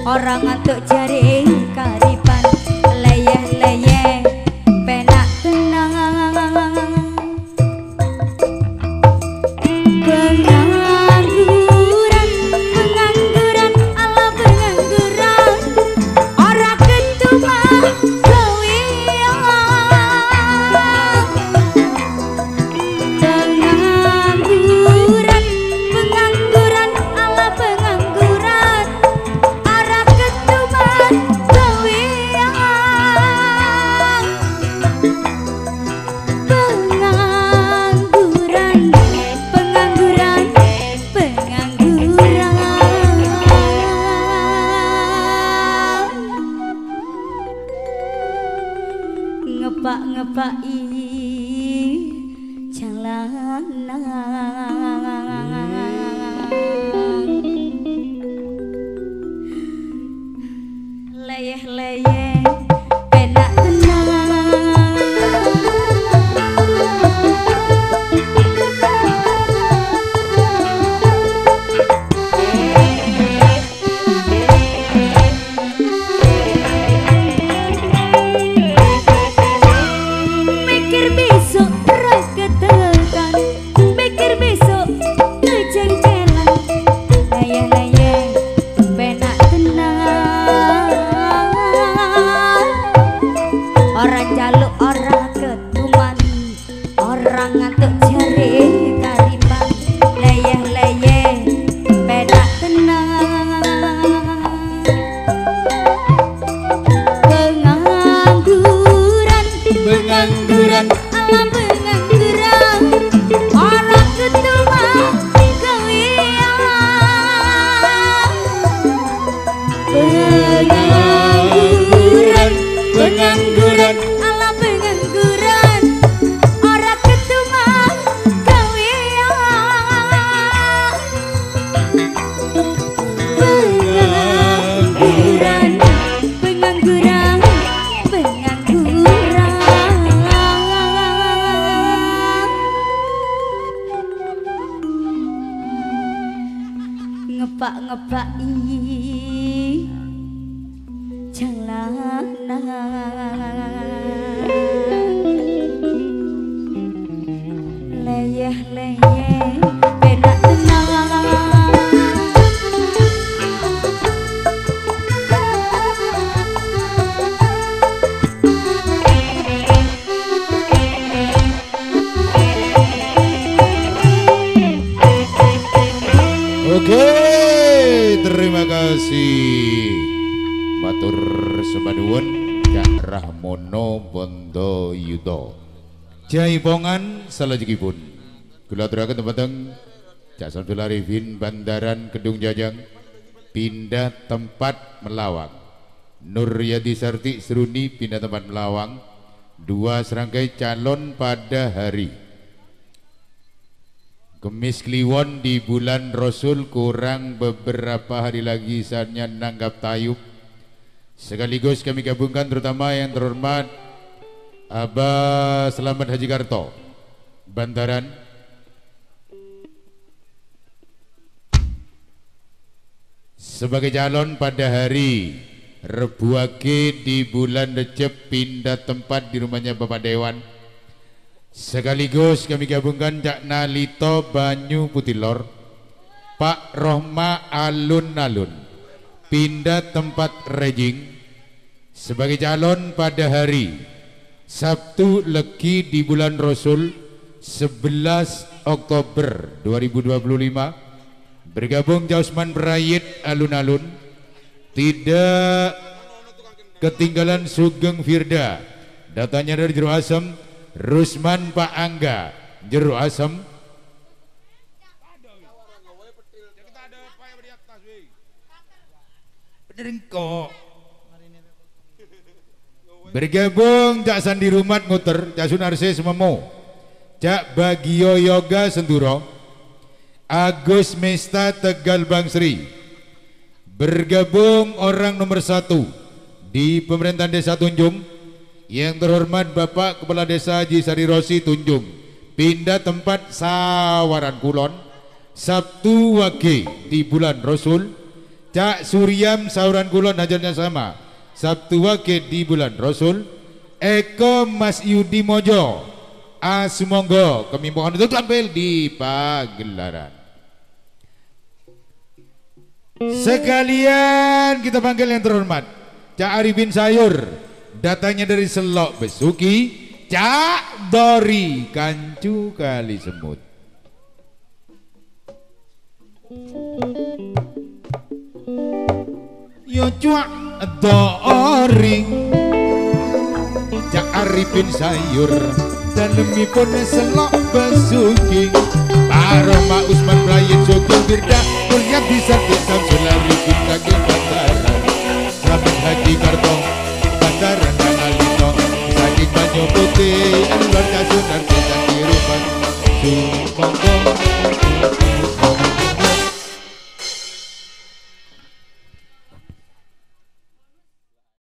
Orang ngantuk jari kariban leyeh-leyeh penak tenang pengangguran pengangguran ala pengangguran ora ketuma gawean pengangguran pengangguran ala pengangguran ngepak-ngepaki jalanan leyeh-leyeh penak orang jaluk orang ketuman orang ngantuk jari kariban leyeh-leyeh penak tenang pengangguran pengangguran alam pengangguran orang ketuman gawean pengangguran ala pengangguran ora ketuma gawean pengangguran pengangguran pengangguran ngepak-ngepaki jalanan leyeh-leyeh penak tenang Oke, terima kasih. Matur sepaduwun Cak Rahmono Bondo Yudo. Jaipongan salajengipun kula aturaken dumateng Cak Samsul Arifin Bandaran Kedung Jajang pindah tempat melawang. Nur Yadi Sarti Seruni pindah tempat melawang. Dua serangkai calon pada hari Kemis Kliwon di bulan Rasul, kurang beberapa hari lagi saatnya nanggap tayub. Sekaligus kami gabungkan terutama yang terhormat Abah Selamat Haji Karto Bandaran, sebagai calon pada hari Rebu Wage di bulan Recep pindah tempat di rumahnya Bapak Dewan. Sekaligus kami gabungkan Cak Nalito Banyu Putilor, Pak Rohma Alun-Alun pindah tempat rejing sebagai calon pada hari Sabtu Legi di bulan Rasul 11 Oktober 2025. Bergabung Jausman Perayit Alun-Alun, tidak ketinggalan Sugeng Firda, datanya dari Jero Asem Rusman Pak Angga Jero Asem. Bergabung Cak Sandi Rumat Nguter, Cak Sunarse Sememo, Cak Bagio Yoga Senduro, Agus Mesta Tegal Bangsri. Bergabung orang nomor 1 di pemerintahan desa Tunjung, yang terhormat Bapak Kepala Desa Haji Sari Rosi Tunjung, pindah tempat Sawaran Kulon, Sabtu Wage di bulan Rasul. Cak Suryam Sawaran Kulon hajarnya sama, Sabtu Wage di bulan Rasul. Eko Mas Yudi Mojo Asumonggo kami mohon untuk tampil di pagelaran. Sekalian kita panggil yang terhormat Cak Arifin Sayur, datangnya dari Selok Besuki. Cak Dori Kancu Kali Semut. Yo cuak Dori Cak Arifin Sayur, dalemipun Selok Besuki. Paroma Usman Melayin Sugeng Firda Kuliah bisa kisah Sulari kita ke Bantaran Selamat Haji Kartong Bantaran Analito Saking Banyo Putih Anwar Kasunan Kita Kirupan Sumonggo